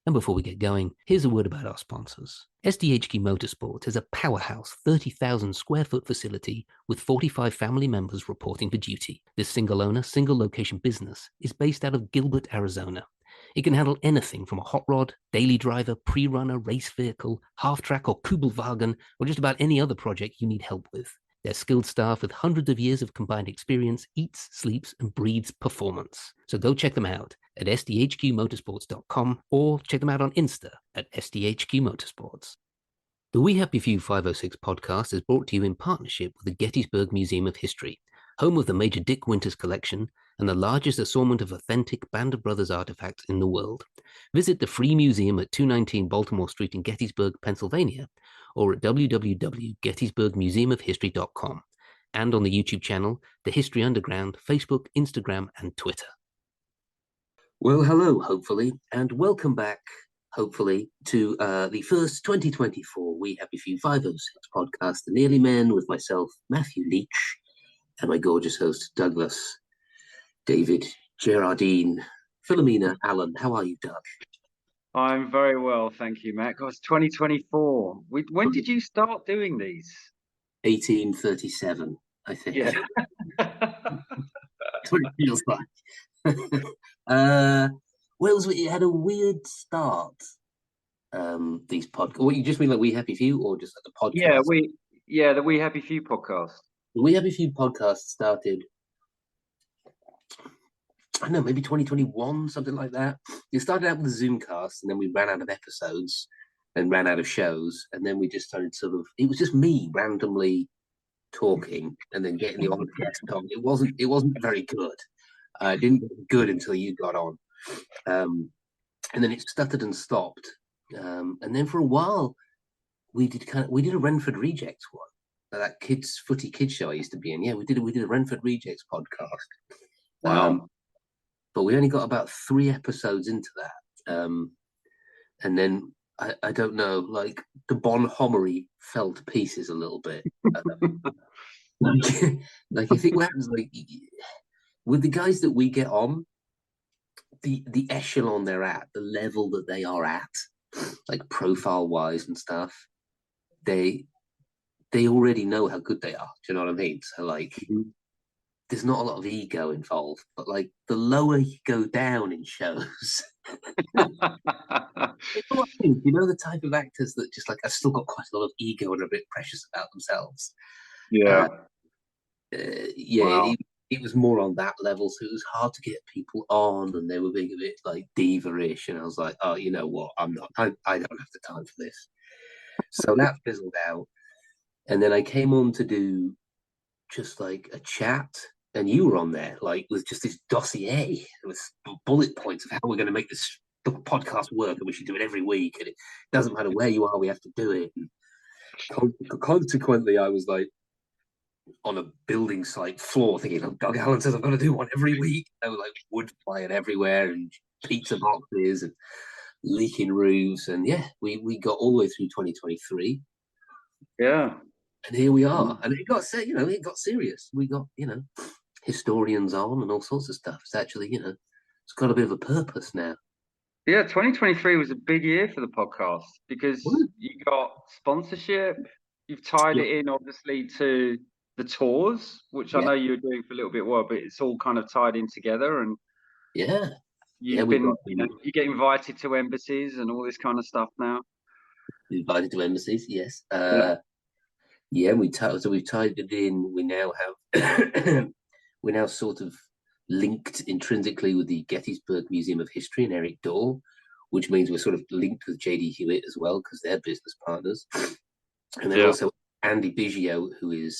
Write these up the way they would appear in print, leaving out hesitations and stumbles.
And before we get going, here's a word about our sponsors. SDHQ Motorsports is a powerhouse 30,000 square foot facility with 45 family members reporting for duty. This single owner, single location business is based out of Gilbert, Arizona. It can handle anything from a hot rod, daily driver, pre-runner, race vehicle, half-track or Kugelwagen, or just about any other project you need help with. Their skilled staff with hundreds of years of combined experience eats, sleeps, and breathes performance. So go check them out at sdhqmotorsports.com or check them out on Insta at sdhqmotorsports. The We Happy Few 506 podcast is brought to you in partnership with the Gettysburg Museum of History, home of the Major Dick Winters collection and the largest assortment of authentic Band of Brothers artifacts in the world. Visit the free museum at 219 Baltimore Street in Gettysburg, Pennsylvania, or at www.gettysburgmuseumofhistory.com, and on the YouTube channel, The History Underground, Facebook, Instagram, and Twitter. Well, hello, hopefully, and welcome back, hopefully, to the first 2024 We Happy Few 506 podcast, The Nearly Men, with myself, Matthew Leach, and my gorgeous host, Douglas, David, Gerardine, Philomena, Alan. How are you, Doug? I'm very well, thank you, Matt. It's 2024. When did you start doing these? 1837, I think. Yeah. That's what it feels like. It had a weird start. These podcasts. What, you just mean like We Happy Few, or just like the podcast? The We Happy Few podcast. The We Happy Few podcast started, I don't know, maybe 2021, something like that. It started out with a Zoomcast, and then we ran out of episodes and ran out of shows, and then we just started it was just me randomly talking and then getting the odd guest on. It wasn't very good. It didn't get good until you got on. And then it stuttered and stopped. And then for a while, we did a Renford Rejects one. That footy kids show I used to be in. Yeah, we did a Renford Rejects podcast. Wow. But we only got about 3 episodes into that. And then I don't know, like the bonhommery fell to pieces a little bit. Like I think what happens, like with the guys that we get on, the echelon they're at, the level that they are at, like profile wise and stuff, they already know how good they are. Do you know what I mean? So like, there's not a lot of ego involved, but like the lower you go down in shows, you know, the type of actors that just like have still got quite a lot of ego and are a bit precious about themselves. Yeah. Wow. It was more on that level, so it was hard to get people on, and they were being a bit like diva-ish, and I was like, oh, you know what, I don't have the time for this. So that fizzled out, and then I came on to do just like a chat, and you were on there like with just this dossier with bullet points of how we're going to make this podcast work, and we should do it every week, and it doesn't matter where you are, we have to do it. And consequently, I was like on a building site floor thinking, oh, Doug Allen says I've got to do one every week. There was like wood flying everywhere and pizza boxes and leaking roofs, and yeah, we got all the way through 2023. Yeah. And here we are. And it got serious. We got, historians on and all sorts of stuff. It's actually, it's got a bit of a purpose now. Yeah, 2023 was a big year for the podcast because you got sponsorship. You've tied it in, obviously, to the tours, which I know you were doing for a little bit while, but it's all kind of tied in together. And you get invited to embassies and all this kind of stuff now. Invited to embassies, yes. We've tied it in. We now have we're now sort of linked intrinsically with the Gettysburg Museum of History and Eric Dorr, which means we're sort of linked with JD Hewitt as well because they're business partners. And then also Andy Biggio, who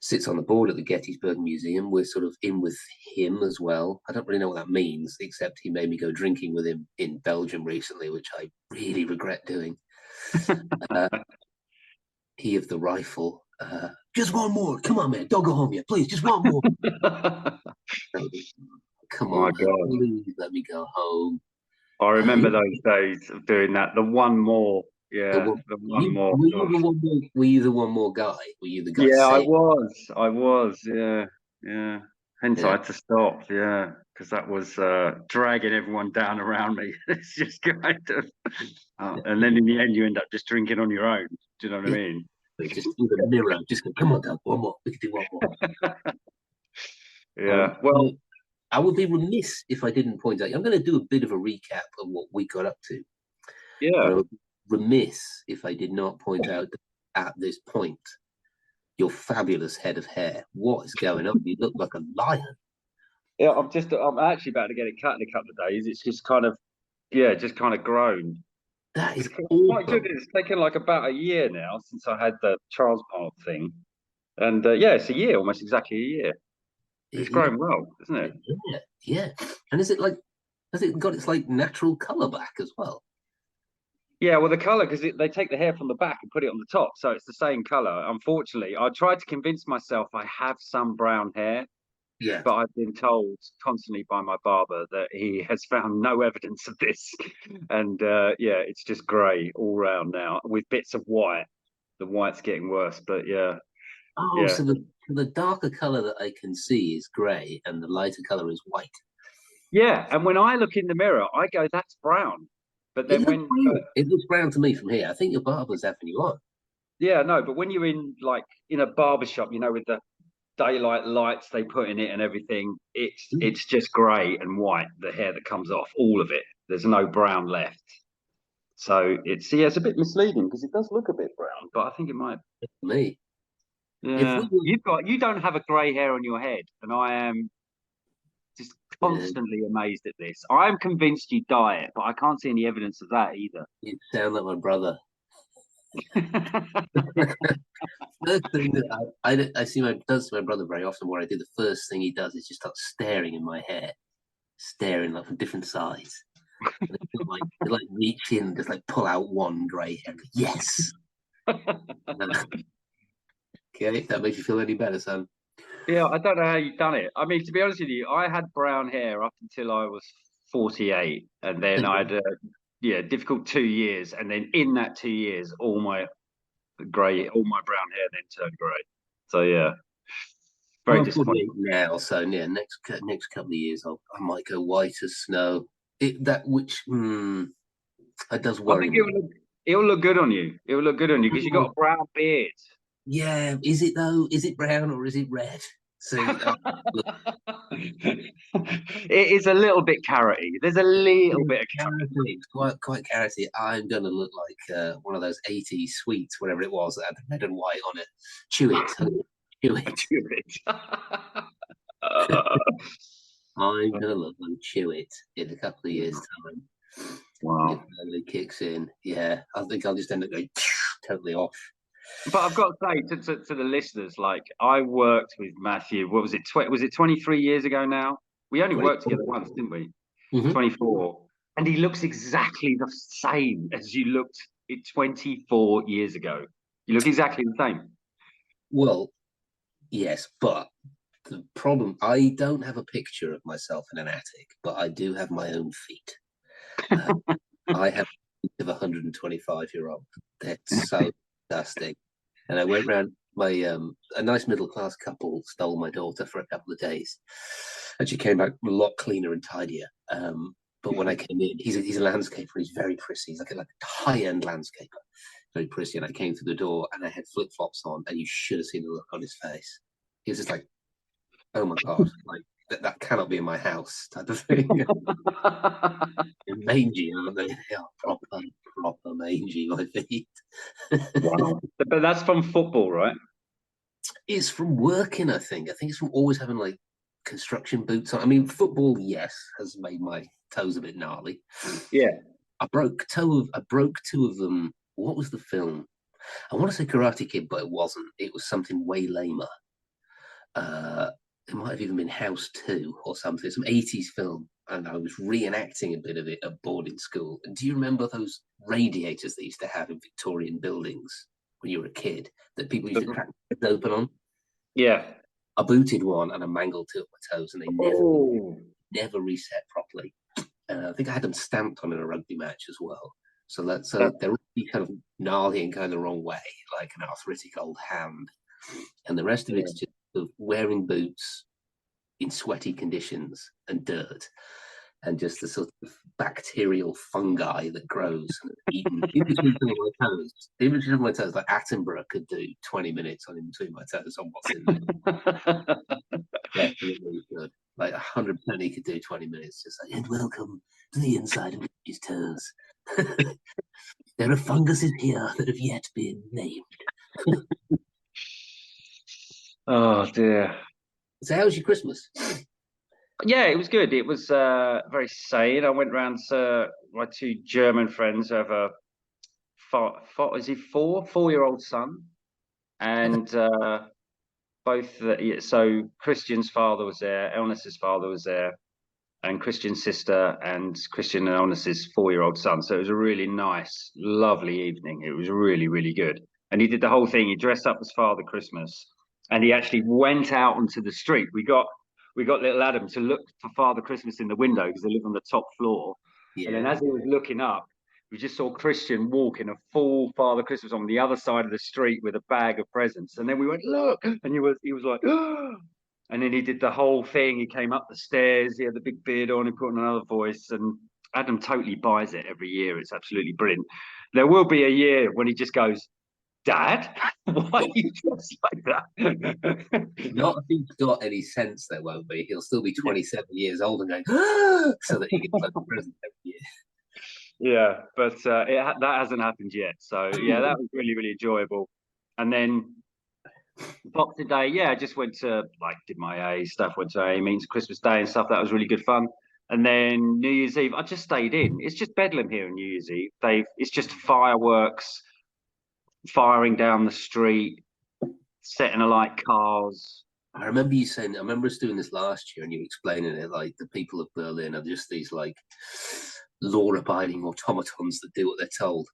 sits on the board at the Gettysburg Museum. We're sort of in with him as well. I don't really know what that means, except he made me go drinking with him in Belgium recently, which I really regret doing. He of the rifle. Just one more. Come on, man. Don't go home yet. Please, just one more. Come on, please let me go home. I remember those days of doing that. The one more. Yeah, the one more. Were you the one more guy? Were you the guy? Yeah, I was. Yeah. Hence, I Yeah. had to stop. Yeah, because that was dragging everyone down around me. It's just kind of, and then in the end, you end up just drinking on your own. Do you know what I Yeah. mean? Just with a mirror, just go, come on, Doug, one more. We can do one more. Yeah. Well, I would be remiss if I didn't point out. I'm going to do a bit of a recap of what we got up to, but I yeah. would be remiss if I did not point out that at this point, your fabulous head of hair. What is going on? You look like a lion. Yeah, I'm actually about to get it cut in a couple of days. It's just kind of, yeah, just kind of grown. That It's is quite good. awesome. It's taken like about a year now since I had the transplant thing. And yeah, it's a year, almost exactly a year. It's Yeah, grown well, isn't it? yeah, yeah. And is it like, has it got its like natural color back as well? Yeah, well, the color, because they take the hair from the back and put it on the top. So it's the same color. Unfortunately, I tried to convince myself I have some brown hair, Yeah. but I've been told constantly by my barber that he has found no evidence of this. And yeah, it's just grey all round now with bits of white. The white's getting worse, but yeah, Oh, yeah. so the darker color that I can see is gray and the lighter color is white. Yeah, and when I look in the mirror, I go, "That's brown." But It then looks when, brown. It looks brown to me from here. I think your barber's having you on. yeah, no, but when you're in like in a barber shop, with the daylight lights they put in it and everything, Mm. it's just grey and white. The hair that comes off, all of it. There's no brown left. So it's a bit misleading because it does look a bit brown, but I think it might. Me. If we Yeah, were, you don't have a grey hair on your head, and I am just yeah, constantly amazed at this. I am convinced you dye it, but I can't see any evidence of that either. you sound like my brother. First thing that I see does to my brother very often. What I do, the first thing he does is just start staring in my hair, staring like from different sides. And like reach in, just like pull out one grey hair. Yes. Okay, if that makes you feel any better, son. Yeah, I don't know how you've done it. I mean, to be honest with you, I had brown hair up until I was 48, and then I had a difficult 2 years, and then in that 2 years, all my brown hair then turned grey. So yeah, Well, very I'm disappointing. 48 now, so yeah, next couple of years, I might go white as snow. It does I worry think me. it'll look good on you. It will look good on you because you got a brown beard. Yeah, is it though? Is it brown or is it red? See, look, It is a little bit carroty. There's a little bit of carrot. it's quite carroty. I'm gonna look like one of those 80s sweets, whatever it was, that had red and white on it. Chew it, chew it. I'm gonna look and chew it in a couple of years' time. When it Wow. finally kicks in. Yeah, I think I'll just end up going totally off. But I've got to say to the listeners, like I worked with Matthew. What was it? Was it 23 years ago now? We only worked 24. together once, didn't we? Mm-hmm. 24. And he looks exactly the same as you looked 24 years ago. You look exactly the same. Well, yes, but the problem, I don't have a picture of myself in an attic, but I do have my own feet. Uh, I have feet of a 125-year-old. That's so disgusting. And I went round a nice middle class couple stole my daughter for a couple of days, and she came back a lot cleaner and tidier. But when I came in, he's a landscaper. He's very prissy. He's like a high end landscaper, very prissy. And I came through the door, and I had flip flops on, and you should have seen the look on his face. He was just like, "Oh my god, like that cannot be in my house," type of thing. Mangy, aren't they? They are proper mangy, my feet. Wow. But that's from football, right? It's from working, I think. I think it's from always having like construction boots on. I mean, football, yes, has made my toes a bit gnarly. Yeah. I broke two of them. What was the film? I want to say Karate Kid, but it wasn't. It was something way lamer. Uh, it might have even been House 2 or something, some 80s film. And I was reenacting a bit of it at boarding school. And do you remember those radiators they used to have in Victorian buildings when you were a kid that people used to crack their heads open on? Yeah. I booted one and I mangled two of my toes, and they Oh. never reset properly. I think I had them stamped on in a rugby match as well. So That, they're really kind of gnarly and kind of the wrong way, like an arthritic old hand. And the rest of yeah. it's just sort of wearing boots, in sweaty conditions and dirt, and just the sort of bacterial fungi that grows and eaten in between some of my toes. In between my toes, like Attenborough could do 20 minutes on in between my toes on what's in there. Definitely good. Like 100% he could do 20 minutes, just like, and welcome to the inside of his toes. There are funguses here that have yet been named. Oh dear. So how was your Christmas? Yeah, it was good. It was very sane. I went round to my two German friends who have a four-year-old son, and both. So Christian's father was there, Elnis's father was there, and Christian's sister, and Christian and Elnis's 4-year-old son. So it was a really nice, lovely evening. It was really, really good. And he did the whole thing. He dressed up as Father Christmas, and he actually went out onto the street. We got little Adam to look for Father Christmas in the window because they live on the top floor. Yeah. And then as he was looking up, we just saw Christian walk in a full Father Christmas on the other side of the street with a bag of presents. And then we went, look, and he was like, oh. And then he did the whole thing. He came up the stairs. He had the big beard on. He put on another voice. And Adam totally buys it every year. It's absolutely brilliant. There will be a year when he just goes, Dad, why are you dressed like that? Not if he's got any sense, there won't be. He'll still be 27 years old and going, ah, so that he can play the present every year. Yeah, but that hasn't happened yet. So, yeah, that was really, really enjoyable. And then Boxing Day, yeah, I just went to, did my A stuff, went to A meetings, Christmas Day and stuff. That was really good fun. And then New Year's Eve, I just stayed in. It's just Bedlam here on New Year's Eve. It's just fireworks, firing down the street, setting alight cars. I remember you saying, I remember us doing this last year and you explaining it, like the people of Berlin are just these like law-abiding automatons that do what they're told.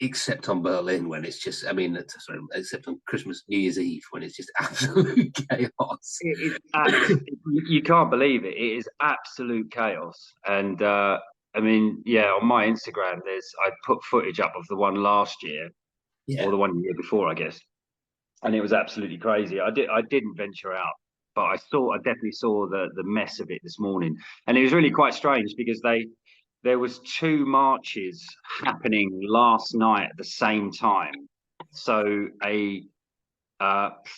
Except on Berlin when it's just, except on Christmas, New Year's Eve when it's just absolute chaos. You can't believe it. It is absolute chaos. And on my Instagram, I put footage up of the one last year, or the one year before, I guess. And it was absolutely crazy. I didn't venture out, but I definitely saw the mess of it this morning. And it was really quite strange because there was 2 marches happening last night at the same time. So a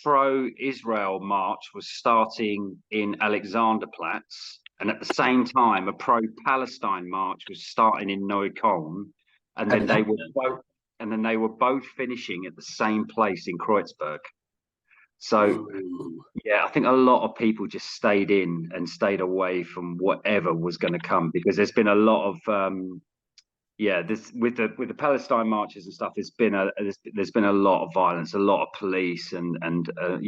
pro-Israel march was starting in Alexanderplatz, and at the same time, a pro-Palestine march was starting in Neukölln, and then they were both finishing at the same place in Kreuzberg. So, yeah, I think a lot of people just stayed in and stayed away from whatever was going to come, because there's been a lot of this with the Palestine marches and stuff. There's been a lot of violence, a lot of police, and a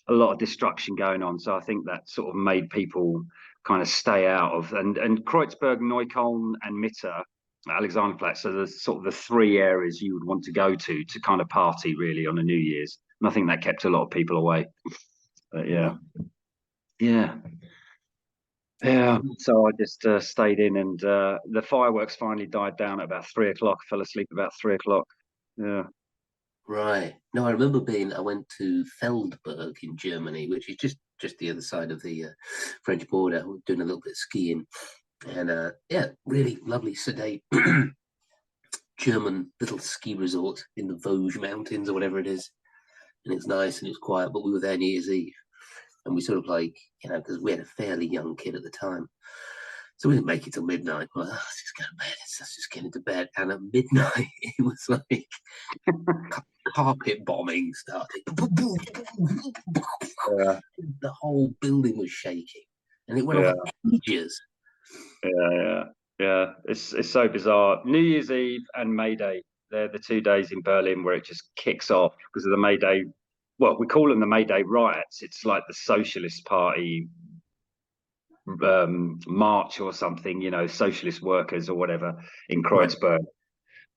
lot of destruction going on. So I think that sort of made people kind of stay out of and Kreuzberg, Neukölln, and Mitte, Alexanderplatz. So there's sort of the 3 areas you would want to go to kind of party really on a New Year's. And I think that kept a lot of people away. But yeah. So I just stayed in, and the fireworks finally died down at about 3 o'clock. I fell asleep about 3 o'clock. Yeah. Right. No, I went to Feldberg in Germany, which is just the other side of the French border. We're doing a little bit of skiing. And really lovely, sedate German little ski resort in the Vosges Mountains or whatever it is. And it's nice and it's quiet, but we were there New Year's Eve. And we sort of because we had a fairly young kid at the time. So we didn't make it till midnight. Well, let's just go to bed. Let's just get into bed. And at midnight, it was like carpet bombing started. The whole building was shaking. And it went on for ages. Yeah. It's so bizarre. New Year's Eve and May Day, they're the 2 days in Berlin where it just kicks off because of the May Day. Well, we call them the May Day riots. It's like the Socialist Party march or something, socialist workers or whatever in Kreuzberg.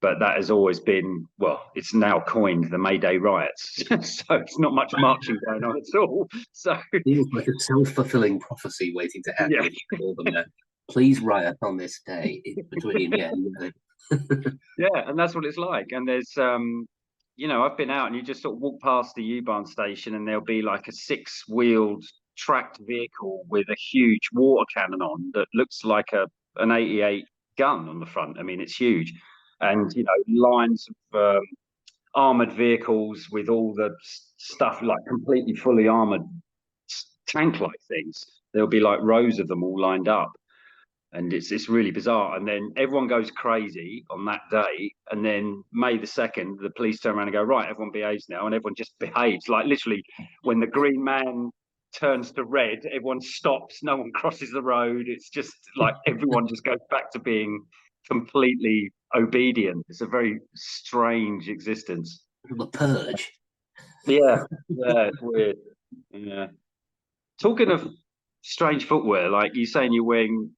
But that has always been, it's now coined the May Day riots. So it's not much marching going on at all. So it feels like a self-fulfilling prophecy waiting to happen. Yeah. Please riot on this day in between. Yeah, and that's what it's like. And there's I've been out and you just sort of walk past the U-Bahn station and there'll be like a 6-wheeled tracked vehicle with a huge water cannon on that looks like an 88 gun on the front. I mean, it's huge, and lines of armored vehicles with all the stuff like completely fully armored tank-like things. There'll be like rows of them all lined up, and it's really bizarre. And then everyone goes crazy on that day, and then May the 2nd, the police turn around and go, right, everyone behaves now, and everyone just behaves. Like literally, when the green man turns to red, everyone stops, no one crosses the road. It's just like everyone just goes back to being completely obedient. It's a very strange existence. The purge. Yeah, it's weird. Yeah. Talking of strange footwear, like you saying you're wearing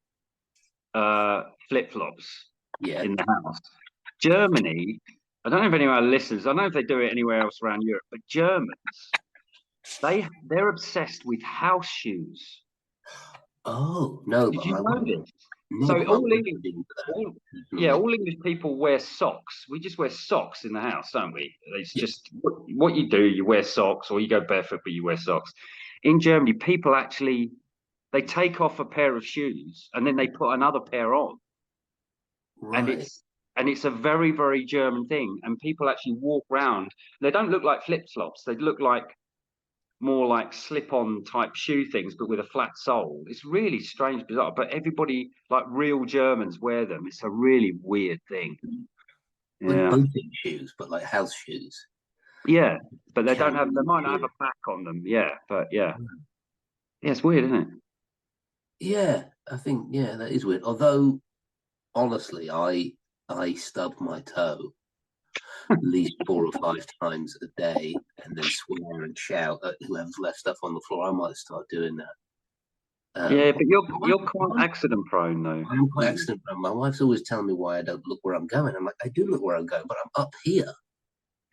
flip-flops in the house. Germany, I don't know if anyone listens, I don't know if they do it anywhere else around Europe, but Germans, they're obsessed with house shoes. Oh no! Did But you know this? no, So but all English people wear socks. We just wear socks in the house, don't we? It's just what you do. You wear socks, or you go barefoot, but you wear socks. In Germany, people actually they take off a pair of shoes and then they put another pair on, and right. it's a very, very German thing. And people actually walk around. They don't look like flip flops. They look like more like slip-on type shoe things, but with a flat sole. It's really strange, bizarre. But everybody, like real Germans, wear them. It's a really weird thing. Like Yeah, boating shoes, but like house shoes. yeah. But they don't have. They Kangaroo might not have shoe. a back on them. Yeah, but yeah, it's weird, isn't it? Yeah, I think that is weird. Although honestly, I stub my toe at least 4 or 5 times a day, and then swear and shout at whoever's left stuff on the floor. I might start doing that. Yeah, but you're My quite wife, accident prone though. I'm quite accident prone. My wife's always telling me why I don't look where I'm going. I'm like, I do look where I'm going, but I'm up here.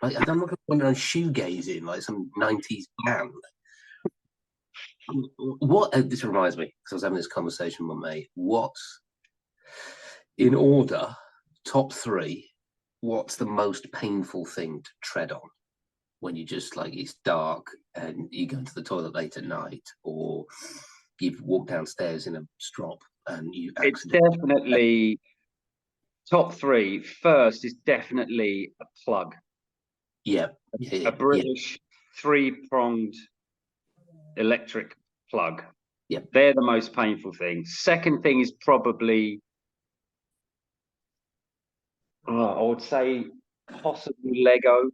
Like, I don't look when I'm shoegazing like some 90s band. What this reminds me, because I was having this conversation with my mate. What's in order, top three, what's the most painful thing to tread on when you just like it's dark and you go to the toilet late at night, or you've walked downstairs in a strop and you It's accidentally. definitely top three. First is definitely a plug, Yeah, a yeah, British three-pronged electric plug. yeah, They're the most painful thing. Second thing is probably, I would say, possibly Lego.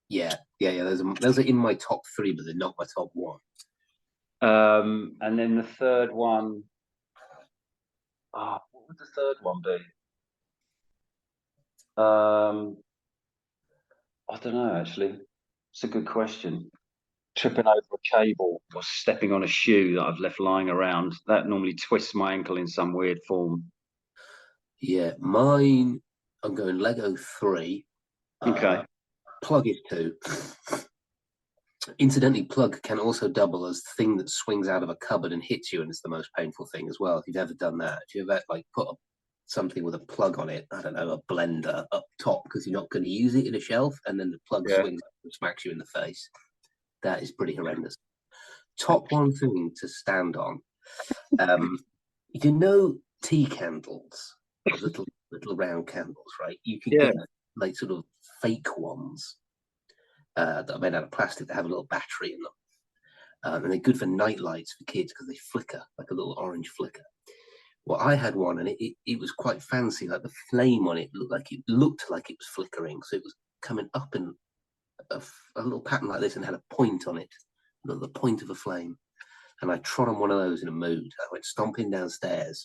yeah. Those are in my top three, but they're not my top one. And then the third one, what would the third one be? I don't know, actually. It's a good question. Tripping over a cable or stepping on a shoe that I've left lying around. That normally twists my ankle in some weird form. Yeah, mine. I'm going Lego three. Okay. Plug is two. Incidentally, plug can also double as the thing that swings out of a cupboard and hits you, and it's the most painful thing as well. If you've ever done that, if you've ever like put something with a plug on it, I don't know, a blender up top because you're not going to use it in a shelf, and then the plug Yeah. swings and smacks you in the face. That is pretty horrendous. Top one thing to stand on. Um, tea candles, those little round candles, right? You could Yeah. get like sort of fake ones that are made out of plastic that have a little battery in them. And they're good for night lights for kids because they flicker like a little orange flicker. Well, I had one, and it was quite fancy. Like the flame on it looked like it was flickering, so it was coming up in a little pattern like this, and had a point on it, the point of a flame. And I trod on one of those in a mood. I went stomping downstairs,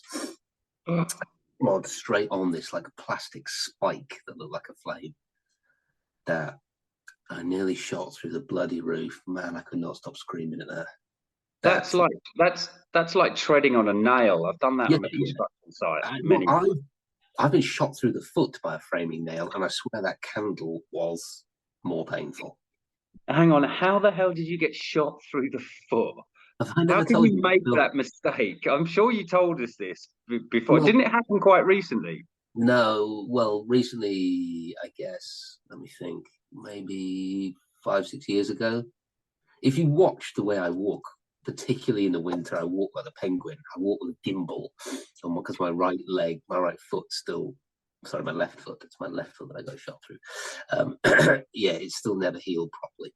trod straight on this like a plastic spike that looked like a flame. That I nearly shot through the bloody roof. Man, I could not stop screaming at that. That's That's like that's like treading on a nail. I've done that yeah, on a yeah. construction site Well, many. I've been shot through the foot by a framing nail, and I swear that candle was more painful. Hang on, how the hell did you get shot through the foot? Have I How never can told you you? make that mistake? I'm sure you told us this before. Well, Didn't it happen quite recently? no. Well, recently, I guess. Let me think. Maybe 5, 6 years ago. If you watch the way I walk, particularly in the winter, I walk like a penguin. I walk with a gimbal because my right foot's still, sorry, my left foot. It's my left foot that I got shot through. Yeah, it's still never healed properly.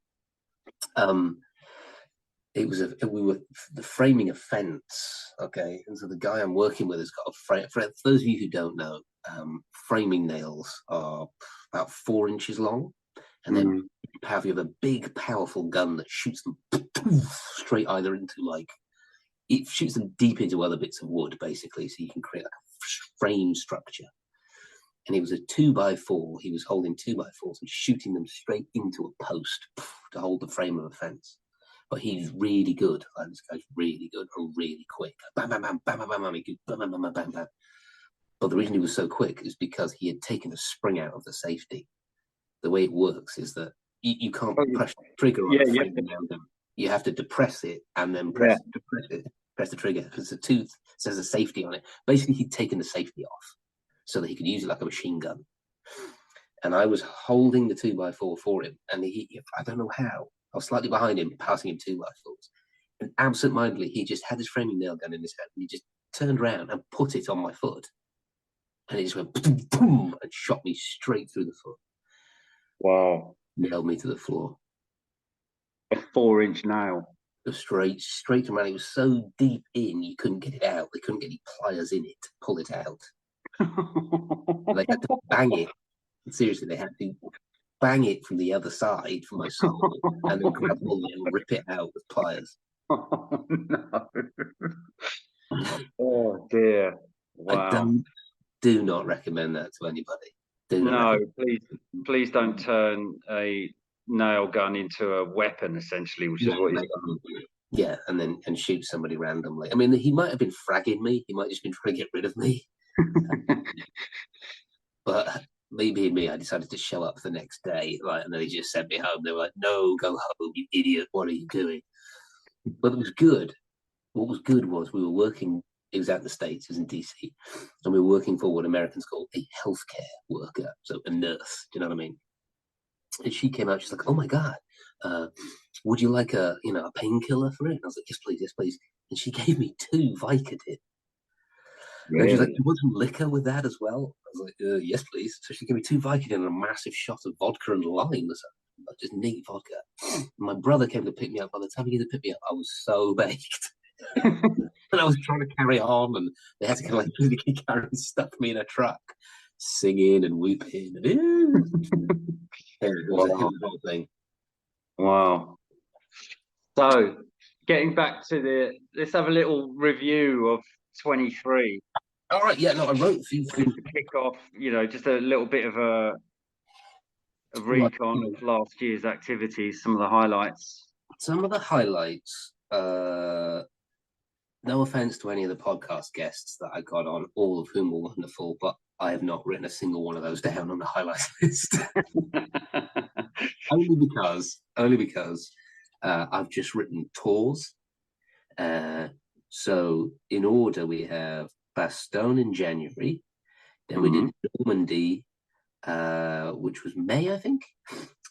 We were framing a fence, okay, and so the guy I'm working with has got a frame. For those of you who don't know, framing nails are about 4 inches long, and then you have a big, powerful gun that shoots them straight either into it shoots them deep into other bits of wood, basically, so you can create like a frame structure. And it was a 2x4. He was holding 2x4s and shooting them straight into a post to hold the frame of a fence. But he's really good. Like, this guy's really good and really quick. Bam, bam, bam, bam, bam, bam, bam, bam, bam, bam, bam, bam. But the reason he was so quick is because he had taken a spring out of the safety. The way it works is that you can't press the trigger on a frame nail gun. You have to depress it and then press the trigger because the tooth says a safety on it. Basically, he'd taken the safety off so that he could use it like a machine gun. And I was holding the 2x4 for him, and I don't know how. I was slightly behind him, passing him 2x4s. And absentmindedly, he just had his framing nail gun in his hand, and he just turned around and put it on my foot. And it just went boom, boom, and shot me straight through the foot. Wow. Nailed me to the floor. A 4-inch nail. Straight to man. It was so deep in, you couldn't get it out. They couldn't get any pliers in it to pull it out. They had to bang it. Seriously, they had to bang it from the other side from my soul and then grab it and rip it out with pliers. Oh, no. Oh, dear. Wow. I do not recommend that to anybody. No, please don't turn a nail gun into a weapon, essentially, which is what he's done. Yeah, and shoot somebody randomly. I mean, he might have been fragging me. He might have just been trying to get rid of me. But me being me, I decided to show up the next day, and then they just sent me home. They were like, "No, go home, you idiot! What are you doing?" But it was good. What was good was we were working. It was out in the States. It was in DC, and we were working for what Americans call a healthcare worker, so a nurse. Do you know what I mean? And she came out. She's like, "Oh my god, would you like a painkiller for it?" And I was like, "Yes, please, yes, please." And she gave me 2 Vicodin. Really? And she's like, "You want some liquor with that as well?" I was like, "Yes, please." So she gave me 2 Vicodin and a massive shot of vodka and lime. So just neat vodka. And my brother came to pick me up. By the time he came to pick me up, I was so baked. And I was trying to carry on, and they had to kind of physically carry stuff me in a truck, singing and whooping. It was a whole thing. Wow. So, getting back to let's have a little review of 23. All right, yeah, no, I wrote a few things to kick off. Just a little bit of a recon of last year's activities. Some of the highlights. No offense to any of the podcast guests that I got on, all of whom were wonderful, but I have not written a single one of those down on the highlights list. only because I've just written tours. So in order, we have Bastogne in January, then we did Normandy, which was May, I think,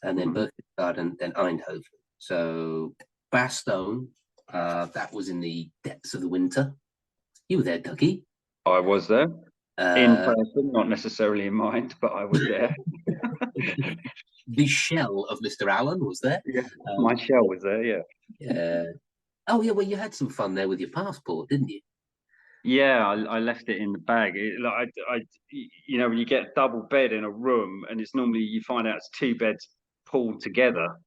and then Berchtesgaden, then Eindhoven. So Bastogne, that was in the depths of the winter. You were there, Dougie. I was there. In person, not necessarily in mind, but I was there. The shell of Mr. Allen was there. Yeah, my shell was there, yeah. Oh, yeah, well, you had some fun there with your passport, didn't you? Yeah, I left it in the bag. When you get a double bed in a room, and it's normally you find out it's 2 beds pulled together.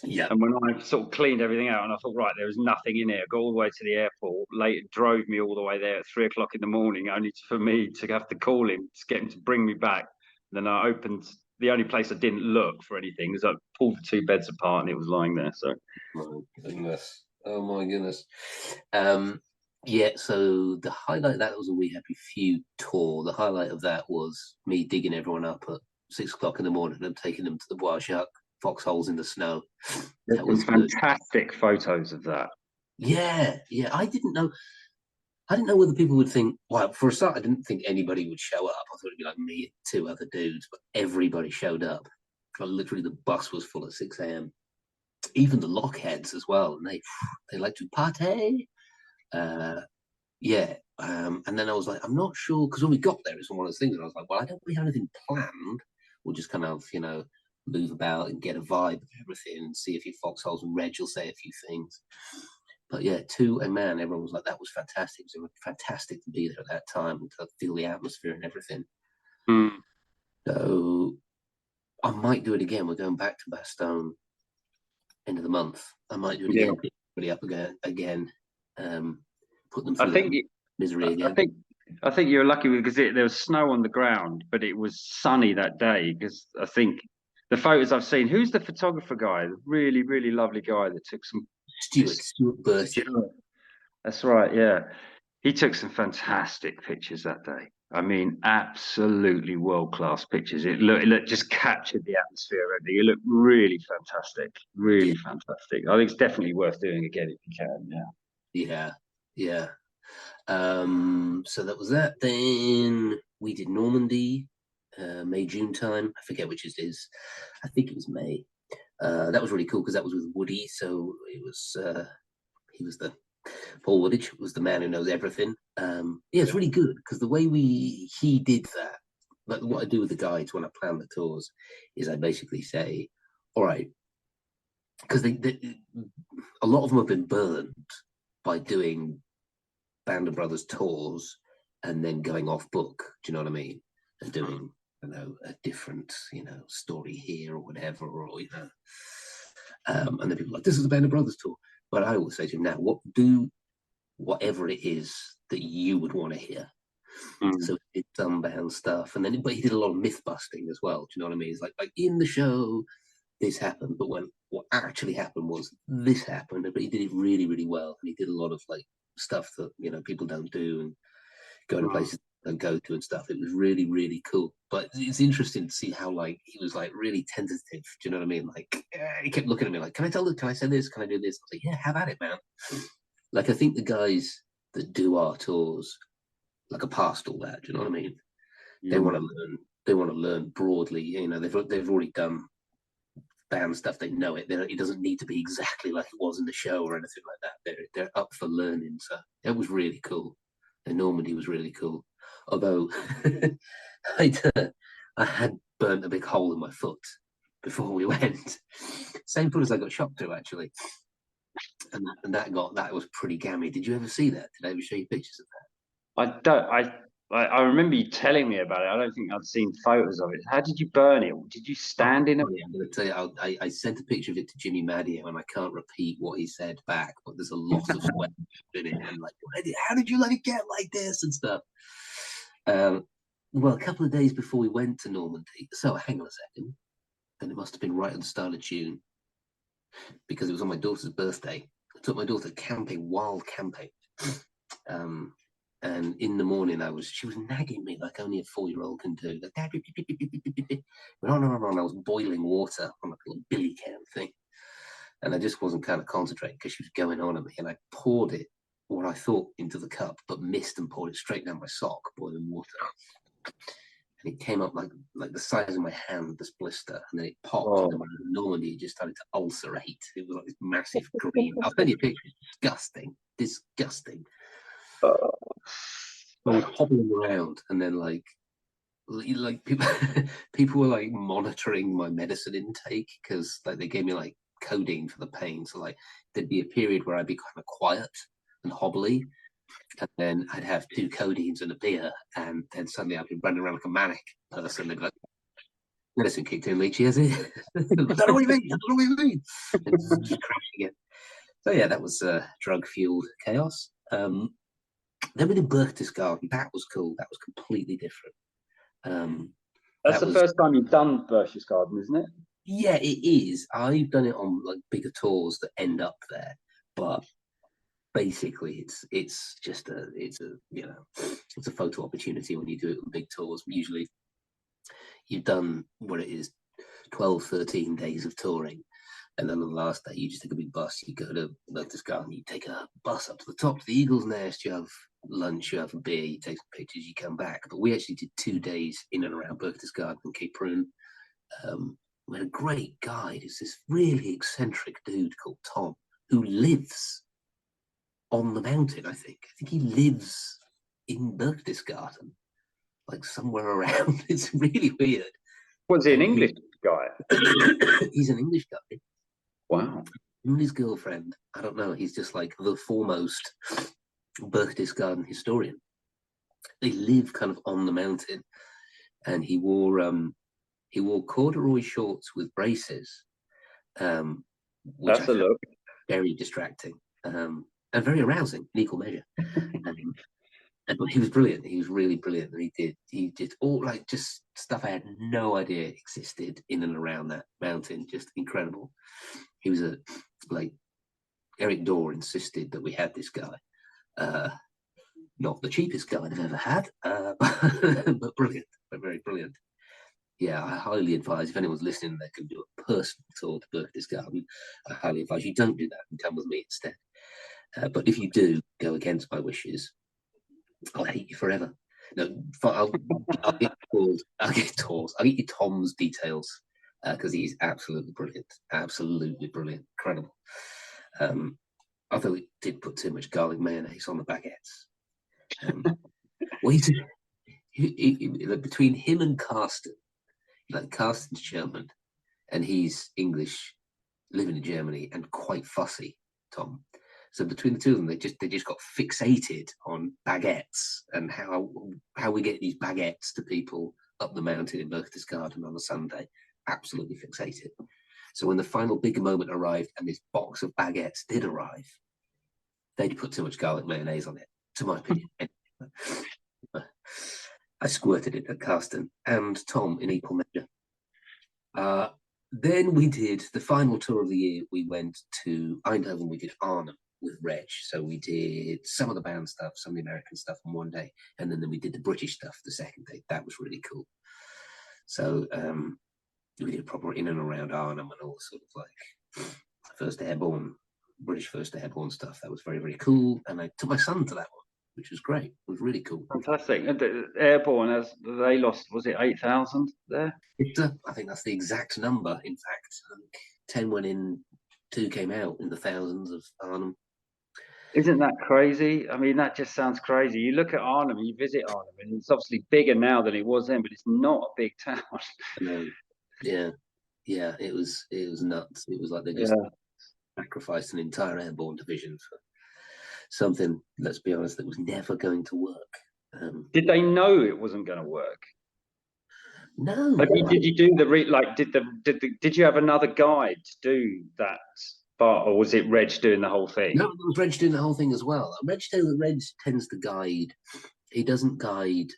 Yeah. And when I sort of cleaned everything out, and I thought, right, there was nothing in it. I got all the way to the airport. Later, drove me all the way there at 3 o'clock in the morning, only for me to have to call him to get him to bring me back. And then I opened. The only place I didn't look for anything was I pulled the 2 beds apart, and it was lying there. So. Oh my goodness. Yeah, so the highlight of that was a We Happy Few tour. The highlight of that was me digging everyone up at 6 o'clock in the morning and taking them to the Bois Jacques foxholes in the snow. That was fantastic photos of that. Yeah. I didn't know whether people would think, well, for a start, I didn't think anybody would show up. I thought it'd be like me and 2 other dudes, but everybody showed up. Literally, the bus was full at 6 a.m. even the Lockheads as well, and they like to party. Yeah. And then I was like, I'm not sure, because when we got there, it's one of those things, and I was like, well, I don't really have anything planned. We'll just kind of, move about and get a vibe of everything and see a few foxholes, and Reg will say a few things. But yeah, to a man, everyone was like, that was fantastic. It was fantastic to be there at that time and to feel the atmosphere and everything. Mm. So I might do it again. We're going back to Bastogne end of the month. I might do it again, pick everybody up again, put them through that misery again. I think you were lucky because there was snow on the ground, but it was sunny that day. Because I think the photos I've seen, who's the photographer guy? The really, really lovely guy that took some. Stuart Bertie. That's right. Yeah, he took some fantastic pictures that day. I mean, absolutely world-class pictures. It just captured the atmosphere. It looked really fantastic. Really fantastic. I think it's definitely worth doing again if you can. Yeah. Yeah. So that was that. Then we did Normandy, May, June time. I forget which it is. I think it was May. That was really cool because that was with Woody. So it was he was the Paul Woodage was the man who knows everything. Yeah, it's really good because the way he did that, like what I do with the guides when I plan the tours, is I basically say, all right, because a lot of them have been burned by doing Band of Brothers tours and then going off book. Do you know what I mean? And doing, a different, story here or whatever, or and then people are like, this is a Band of Brothers tour. But I always say to him, now, do whatever it is that you would want to hear. So he did Sunbound stuff, and then but he did a lot of myth busting as well. Do you know what I mean? It's like in the show, this happened, but when what actually happened was this happened. But he did it really, really well, and he did a lot of stuff that people don't do and go to places and go to and stuff. It was really, really cool. But it's interesting to see how he was really tentative. Do you know what I mean? He kept looking at me like, "Can I say this? Can I do this?" I was like, "Yeah, have at it, man." I think the guys that do our tours are past all that. Do you know what I mean? They want to learn. They want to learn broadly. They've already done band stuff. They know it. It doesn't need to be exactly like it was in the show or anything like that. They're up for learning. So it was really cool. And Normandy was really cool. Although I had burnt a big hole in my foot before we went. Same foot as I got shot through actually. And that was pretty gammy. Did you ever see that? Did I ever show you pictures of that? I remember you telling me about it. I don't think I'd seen photos of it. How did you burn it? Did you stand in it? I'm going to tell you, I sent a picture of it to Jimmy Madio, and I can't repeat what he said back, but there's a lot of sweat in it, and how did you let it get like this and stuff? Well, a couple of days before we went to Normandy, so hang on a second, then it must have been right at the start of June, because it was on my daughter's birthday. I took my daughter camping, wild camping. And in the morning, she was nagging me like only a 4-year-old can do. Went on and on and on. I was boiling water on a little billy can thing. And I just wasn't kind of concentrating because she was going on at me. And I poured it, what I thought, into the cup, but missed and poured it straight down my sock, boiling water. And it came up like the size of my hand, this blister, and then it popped, and then Normandy just started to ulcerate. It was like this massive green. I'll send you a picture. Disgusting. I was hobbling around, and then people were monitoring my medicine intake because they gave me codeine for the pain. So there'd be a period where I'd be kind of quiet and hobbly, and then I'd have 2 codeines and a beer, and then suddenly I'd be running around like a manic person. They'd be like, medicine kicked in, Leachy, has it? I don't know what you mean. And just crashing again. So yeah, that was drug-fueled chaos. Then we did Berchtesgaden. That was cool. That was completely different. That's the first time you've done Berchtesgaden, isn't it? Yeah, it is. I've done it on bigger tours that end up there, but basically it's a photo opportunity when you do it on big tours. Usually you've done what it is 12, 13 days of touring, and then on the last day you just take a big bus, you go to Berchtesgaden, you take a bus up to the top to the Eagle's Nest, you have lunch, you have a beer, you take some pictures, you come back. But we actually did 2 days in and around Berchtesgaden and Cape Prune. We had a great guide. It's this really eccentric dude called Tom who lives on the mountain. I think he lives in Berchtesgaden, like somewhere around. It's really weird. Was he an English guy? He's an English guy. Wow. Him and his girlfriend, I don't know, he's just like the foremost Berchtesgaden historian. They live kind of on the mountain, and he wore corduroy shorts with braces, which That's a look. very distracting, and very arousing in equal measure. And he was brilliant. He was really brilliant. And he did all like just stuff I had no idea existed in and around that mountain. Just incredible. He was like Eric Dorr insisted that we had this guy. Not the cheapest guy I've ever had, but brilliant, but very brilliant. Yeah, I highly advise if anyone's listening, they can do a personal tour to Berchtesgaden. I highly advise you don't do that and come with me instead. But if you do go against my wishes, I'll hate you forever. No, I'll get tours. I'll get you Tom's details because he's absolutely brilliant, incredible. I thought we did put too much garlic mayonnaise on the baguettes. Well, between him and Carsten, like Carsten's German, and he's English, living in Germany, and quite fussy, Tom. So between the two of them, they just got fixated on baguettes and how we get these baguettes to people up the mountain in Berchtesgaden on a Sunday. Absolutely fixated. So when the final big moment arrived and this box of baguettes did arrive, they'd put too much garlic mayonnaise on it, to my opinion. I squirted it at Carsten and Tom in equal measure. Then we did the final tour of the year. We went to Eindhoven. We did Arnhem with Reg. So we did some of the band stuff, some of the American stuff on one day, and then we did the British stuff the second day. That was really cool. So we did proper in and around Arnhem and all sort of like First Airborne, British First Airborne stuff. That was very, very cool. And I took my son to that one, which was great. It was really cool. Fantastic. And the Airborne, as they lost, was it 8,000 there? I think that's the exact number. In fact, 10 went in, 2 came out in the thousands of Arnhem. Isn't that crazy? I mean, that just sounds crazy. You look at Arnhem, you visit Arnhem, and it's obviously bigger now than it was then, but it's not a big town. Yeah, it was nuts. It was like they just sacrificed an entire airborne division for something, let's be honest, that was never going to work. Did they know it wasn't going to work? No. Did you do did you have another guide to do that part, or was it Reg doing the whole thing? No, it was Reg doing the whole thing as well. Reg tends to guide. He doesn't guide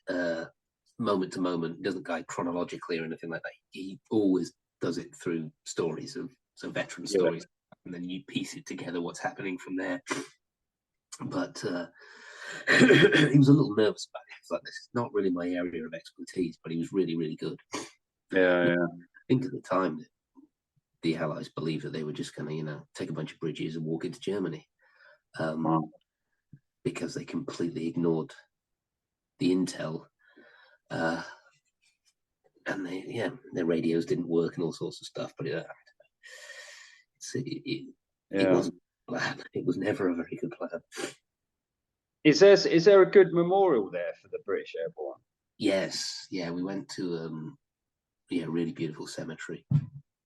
moment to moment. He doesn't guide chronologically or anything like that. He always does it through stories of veteran stories, and then you piece it together what's happening from there. But he was a little nervous about it. He was like, "This is not really my area of expertise," but he was really, really good. Yeah. I think at the time that the Allies believed that they were just going to, take a bunch of bridges and walk into Germany, because they completely ignored the intel, and their radios didn't work and all sorts of stuff. But it wasn't a plan. It was never a very good plan. Is there a good memorial there for the British Airborne? Yes, we went to a really beautiful cemetery.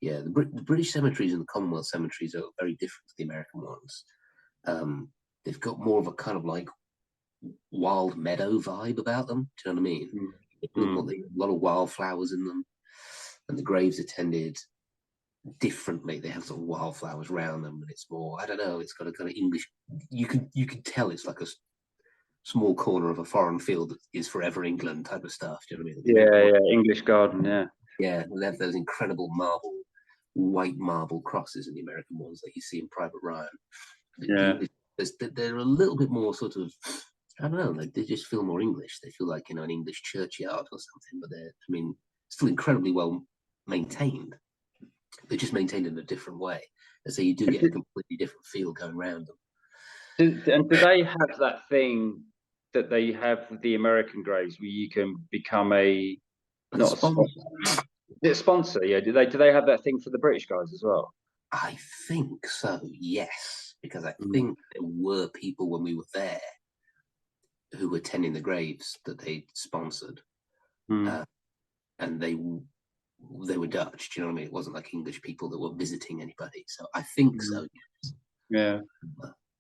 Yeah, the British cemeteries and the Commonwealth cemeteries are very different to the American ones. They've got more of a kind of like wild meadow vibe about them. Do you know what I mean? A lot of wildflowers in them, and the graves are tended differently. They have sort of wildflowers around them, and it's more, I don't know, it's got a kind of English. You can tell it's like a small corner of a foreign field that is forever England type of stuff. Do you know what I mean? Yeah, English garden. Yeah, they have those incredible white marble crosses in the American ones that you see in Private Ryan. They're a little bit more sort of, I don't know, like they just feel more English. They feel like, an English churchyard or something, but they're, still incredibly well maintained. They're just maintained in a different way. And so you do get a completely different feel going around them. And do they have that thing that they have with the American graves where you can become not a sponsor, Is it a sponsor? Yeah. Do they have that thing for the British guys as well? I think so, yes, because I think there were people when we were there who were tending the graves that they sponsored, and they were Dutch. Do you know what I mean? It wasn't like English people that were visiting anybody. So I think so. Yeah,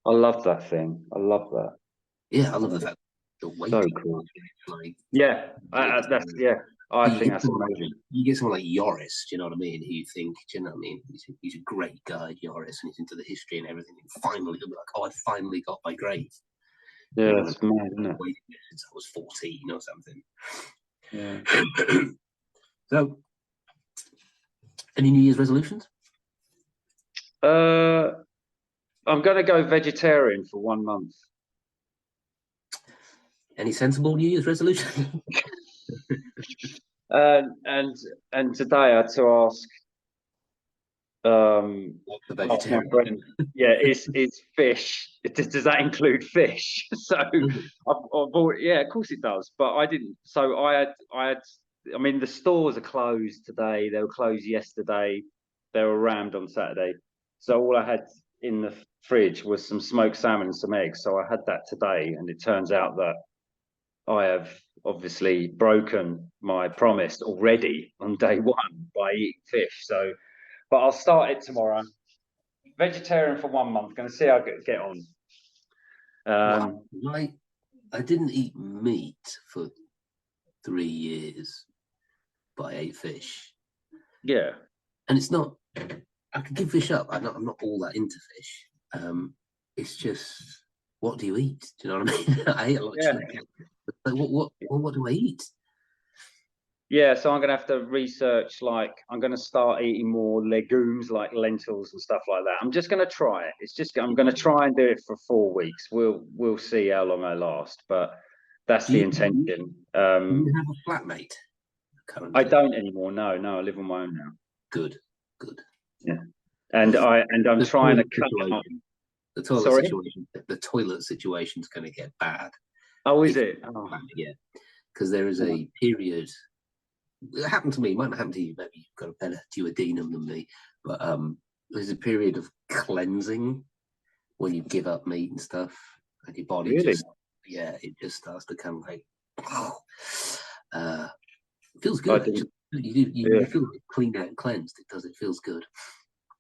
I love that thing. I love that. Yeah, I love the fact the weight. So cool. Like, yeah, that's I think that's amazing. You get someone like Joris, do you know what I mean? Who you think, do you know what I mean? He's a great guy, Joris, and he's into the history and everything. And finally, he'll be like, "Oh, I finally got my grave." Yeah, that's mad, isn't it? Since I was 14 or something. Yeah. So, any New Year's resolutions? I'm going to go vegetarian for 1 month. Any sensible New Year's resolution? And today I had to ask my friend, is fish, does that include fish? So I bought, yeah, of course it does, but I didn't. So I mean, the stores are closed today, they were closed yesterday, they were rammed on Saturday, so all I had in the fridge was some smoked salmon and some eggs. So I had that today, and it turns out that I have obviously broken my promise already on day one by eating fish. So, but I'll start it tomorrow. Vegetarian for 1 month. Going to see how I get on. I didn't eat meat for 3 years, but I ate fish. Yeah, and it's not. I could give fish up. I'm not all that into fish. It's just, what do you eat? Do you know what I mean? I eat a lot of chicken. Like, what do I eat? Yeah, so I'm going to have to research, like, I'm going to start eating more legumes like lentils and stuff like that. I'm just going to try it. I'm going to try and do it for 4 weeks. We'll see how long I last, but that's the intention. Do you have a flatmate currently? I don't anymore. No, I live on my own now. Good. Yeah. And I'm trying to cut out. The toilet situation's going to get bad. Oh, is it? Oh. Yeah, because there is a period. It happened to me. It might not happen to you. Maybe you've got a better duodenum than me. But there's a period of cleansing when you give up meat and stuff, and your body it just starts to kind of like, it feels good. You feel cleaned out and cleansed. It feels good.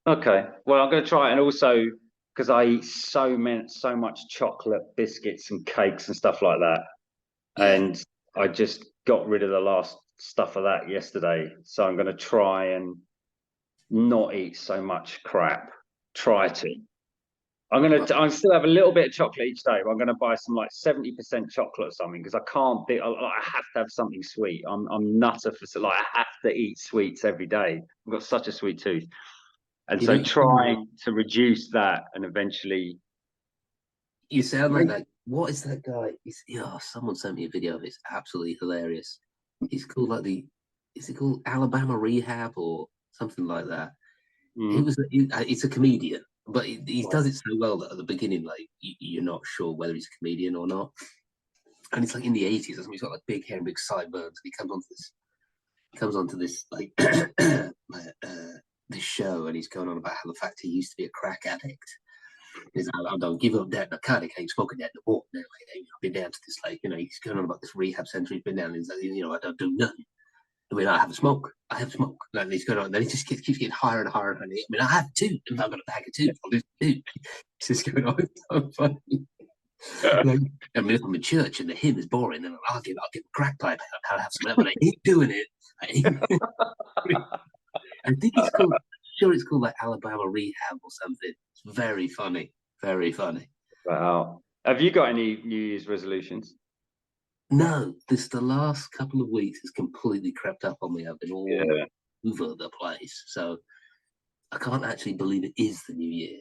Okay. Well, I'm going to try it, and also because I eat so much chocolate, biscuits, and cakes and stuff like that, and I just got rid of the last stuff of that yesterday. So I'm going to try and not eat so much crap. Try to. I still have a little bit of chocolate each day, but I'm going to buy some like 70% chocolate or something, because I can't. I have to have something sweet. I'm nutter for, like, I have to eat sweets every day. I've got such a sweet tooth, and so trying to reduce that, and eventually. You sound like that. What is that guy? Someone sent me a video of it. It's absolutely hilarious. He's called is it called Alabama Rehab or something like that? It's a comedian, but he does it so well that at the beginning, like, you're not sure whether he's a comedian or not. And it's like in the 80s or something. He's got like big hair and big sideburns. And he comes onto this like this show, and he's going on about how the fact he used to be a crack addict. He's like, I don't give up that narcotic. I ain't smoking that no more. I've been down to this, like, he's going on about this rehab center. He's been down, and he's like, I don't do nothing. I mean, I have a smoke. And he's going on, and then he just keeps getting higher and higher. And I mean, I have two. If I've got a bag of two, I'll do two. It's just going on. It's so funny. Like, I mean, if I'm in church and the hymn is boring, then I'll give a crack pipe. I'll have some, but I ain't doing it. I think it's called. Sure, it's called like Alabama Rehab or something. It's very funny. Very funny. Wow. Have you got any New Year's resolutions? No, the last couple of weeks has completely crept up on me. I've been all over the place, so I can't actually believe it is the new year.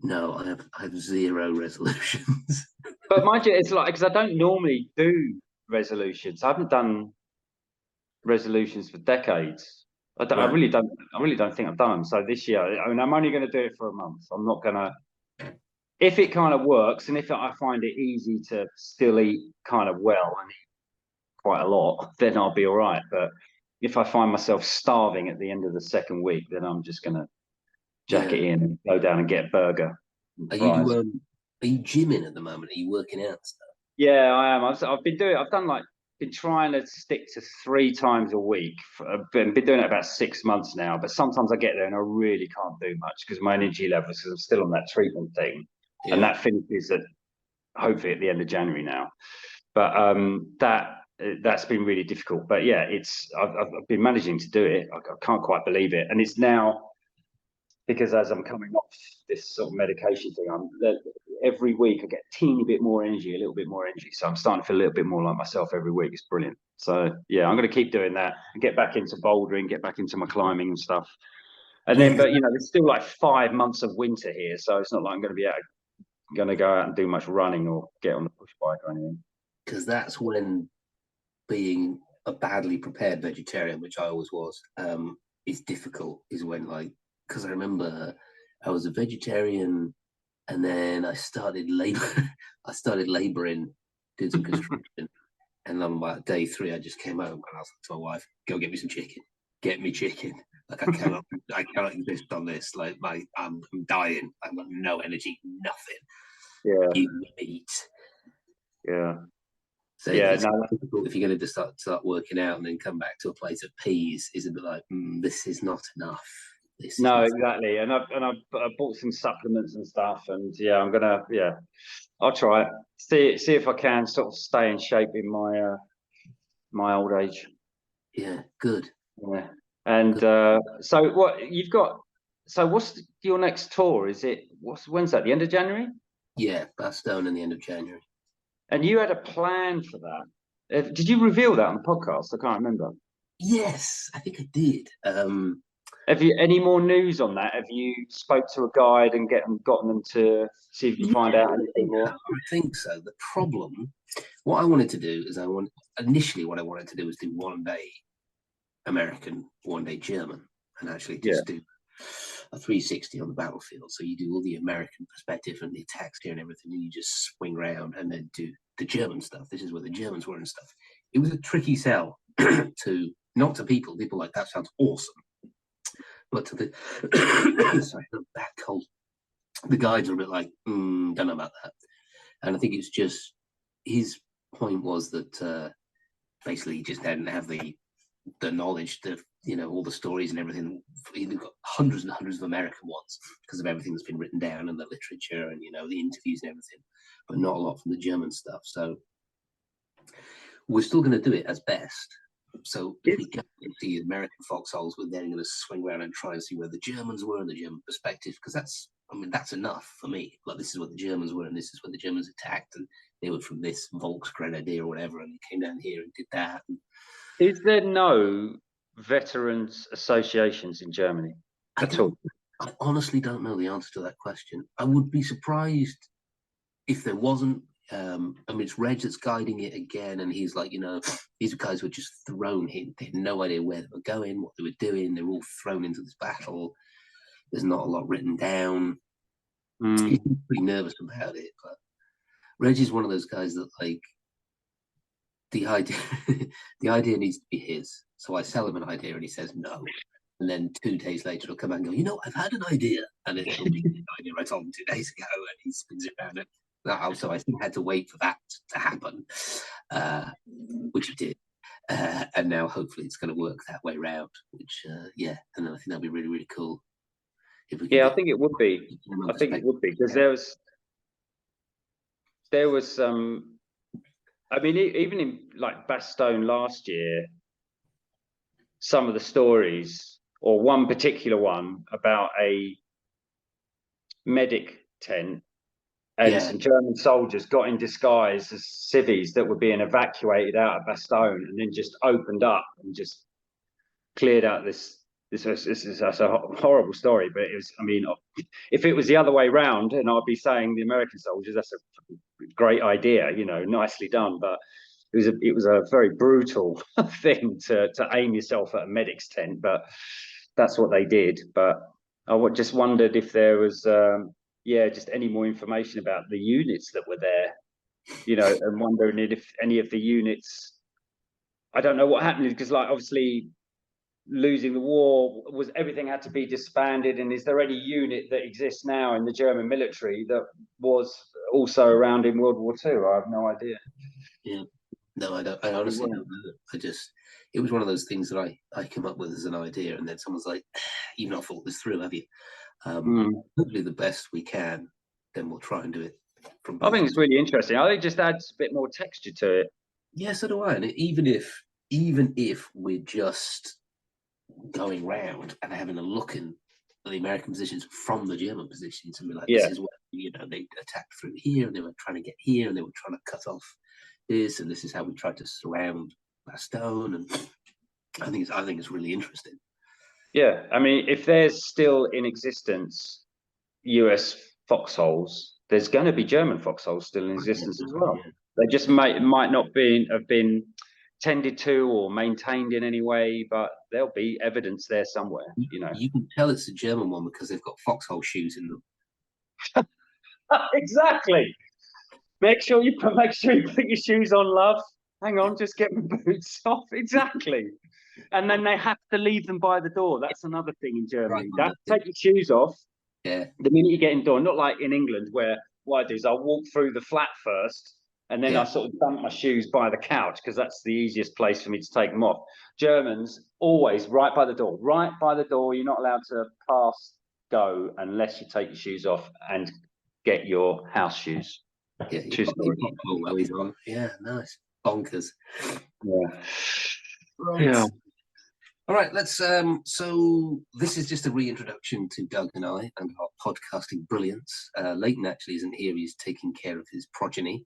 No, I have zero resolutions. But mind you, it's like, because I don't normally do resolutions. I haven't done resolutions for decades. I really don't think I've done them. So this year, I mean, I'm only going to do it for a month. I'm not going to. If it kind of works, and if I find it easy to still eat kind of well and eat quite a lot, then I'll be all right. But if I find myself starving at the end of the second week, then I'm just going to jack it in and go down and get a burger and fries. Are you gymming at the moment? Are you working out stuff? Yeah, I am. Been trying to stick to 3 times a week. I've been doing it about 6 months now, but sometimes I get there and I really can't do much because my energy levels, because I'm still on that treatment thing, and that finishes at hopefully at the end of January now. But that's been really difficult. But yeah, I've been managing to do it. I can't quite believe it, and it's now because as I'm coming off this sort of medication thing, every week I get a teeny bit more energy, a little bit more energy. So I'm starting to feel a little bit more like myself every week. It's brilliant. So yeah, I'm going to keep doing that and get back into bouldering, get back into my climbing and stuff. And then, but there's still like 5 months of winter here, so it's not like I'm going to be going to go out and do much running or get on the push bike or anything. Because that's when being a badly prepared vegetarian, which I always was, is difficult. Is when because I remember I was a vegetarian, and then I started laboring, doing some construction, and on about day 3, I just came home and I was like to my wife, "Go get me some chicken. Get me chicken. Like I cannot exist on this. Like I'm dying. I've got no energy, nothing. Yeah, you eat." Yeah. So yeah, it's difficult if you're going to just start working out and then come back to a plate of peas. Is a bit like this is not enough. Exactly. And I've bought some supplements and stuff, and yeah, I'll try it. See if I can sort of stay in shape in my my old age. Yeah, good. Yeah. And so what you've got? So what's your next tour? When's that? The end of January? Yeah, Bastogne in the end of January. And you had a plan for that. Did you reveal that on the podcast? I can't remember. Yes, I think I did. Have you any more news on that? Have you spoke to a guide and gotten them to see if you can find out anything more? I think so. The problem, what I wanted to do is initially what I wanted to do was do one day American, one day German, and actually just do a 360 on the battlefield. So you do all the American perspective and the attacks here and everything, and you just swing around and then do the German stuff. This is where the Germans were and stuff. It was a tricky sell to not to people. People like that sounds awesome, but to the sorry, bad cold. The guides are a bit like, don't know about that. And I think it's just his point was that basically he just didn't have the knowledge, all the stories and everything. He's got hundreds and hundreds of American ones because of everything that's been written down and the literature and the interviews and everything, but not a lot from the German stuff. So we're still going to do it as best. So if we go into the American foxholes, we're then going to swing around and try and see where the Germans were and the German perspective, because that's enough for me. Like, this is what the Germans were and this is where the Germans attacked, and they were from this Volksgrenadier or whatever, and they came down here and did that. Is there no veterans associations in Germany at all? I honestly don't know the answer to that question. I would be surprised if there wasn't. It's Reg that's guiding it again, and he's like, these guys were just thrown in. They had no idea where they were going, what they were doing. They were all thrown into this battle. There's not a lot written down. He's pretty nervous about it, but Reg is one of those guys that, like, the idea needs to be his. So I sell him an idea and he says no. And then 2 days later he'll come back and go, I've had an idea. And it'll be the idea I told him 2 days ago, and he spins it around. So I think I had to wait for that to happen, which it did. And now hopefully it's going to work that way around, which, and then I think that'll be really, really cool. I think it would be. I think it would be, because there was even in like Bastogne last year, some of the stories, or one particular one about a medic tent, and some German soldiers got in disguise as civvies that were being evacuated out of Bastogne, and then just opened up and just cleared out this. This is a horrible story, but it was. If it was the other way around, and I'd be saying the American soldiers, that's a great idea, nicely done. But it was a very brutal thing to aim yourself at a medic's tent. But that's what they did. But I just wondered if there was, just any more information about the units that were there, and wondering if any of the units I don't know what happened because, like, obviously losing the war, was everything had to be disbanded, and is there any unit that exists now in the German military that was also around in World War II? I have no idea. Yeah, no, I don't. I honestly don't know. It was one of those things that I came up with as an idea, and then someone's like, "You've not thought this through, have you?" Hopefully, the best we can, then we'll try and do it from both. I think it's really interesting. I think it just adds a bit more texture to it. Yeah, so do I. And even if we're just going round and having a look in the American positions from the German positions and be like, this is what, they attacked through here and they were trying to get here and they were trying to cut off this, and this is how we tried to surround Bastogne. And I think it's really interesting. Yeah, I mean, if there's still in existence US foxholes, there's going to be German foxholes still in existence as well. Yeah. They just might not have been tended to or maintained in any way, but there'll be evidence there somewhere. You can tell it's a German one because they've got foxhole shoes in them. Exactly. Make sure you put your shoes on, love. Hang on, just get my boots off. Exactly. And then they have to leave them by the door. That's another thing in Germany. Right, take your shoes off. Yeah. The minute you get in door, not like in England where what I do is I'll walk through the flat first and then I sort of dump my shoes by the couch because that's the easiest place for me to take them off. Germans always right by the door. Right by the door. You're not allowed to go unless you take your shoes off and get your house shoes. Yeah, he's on. Yeah, nice. Bonkers. Yeah. Right. Yeah. All right, let's so this is just a reintroduction to Doug and I and our podcasting brilliance. Leighton actually isn't here, he's taking care of his progeny.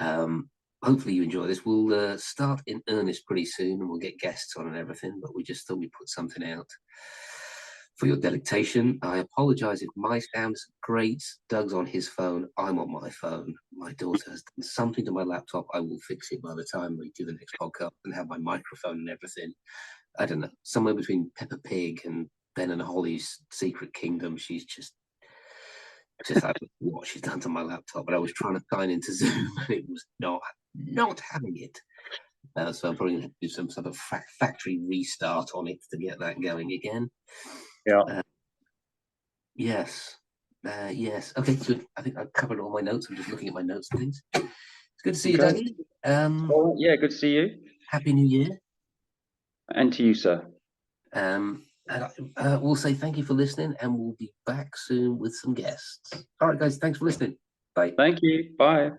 Hopefully you enjoy this. We'll start in earnest pretty soon and we'll get guests on and everything, but we just thought we'd put something out for your delectation. I apologize if my sound is great. Doug's on his phone, I'm on my phone. My daughter has done something to my laptop. I will fix it by the time we do the next podcast and have my microphone and everything. I don't know, somewhere between Peppa Pig and Ben and Holly's Secret Kingdom. She's just I don't know what she's done to my laptop. But I was trying to sign into Zoom and it was not having it. So I'm probably going to do some sort of factory restart on it to get that going again. Yeah. Yes. Yes. Okay, good. I think I've covered all my notes. I'm just looking at my notes and things. It's good to see you, Dougie. Yeah, good to see you. Happy New Year. And to you, sir. And we'll say thank you for listening, and we'll be back soon with some guests. All right, guys, thanks for listening. Bye. Thank you. Bye.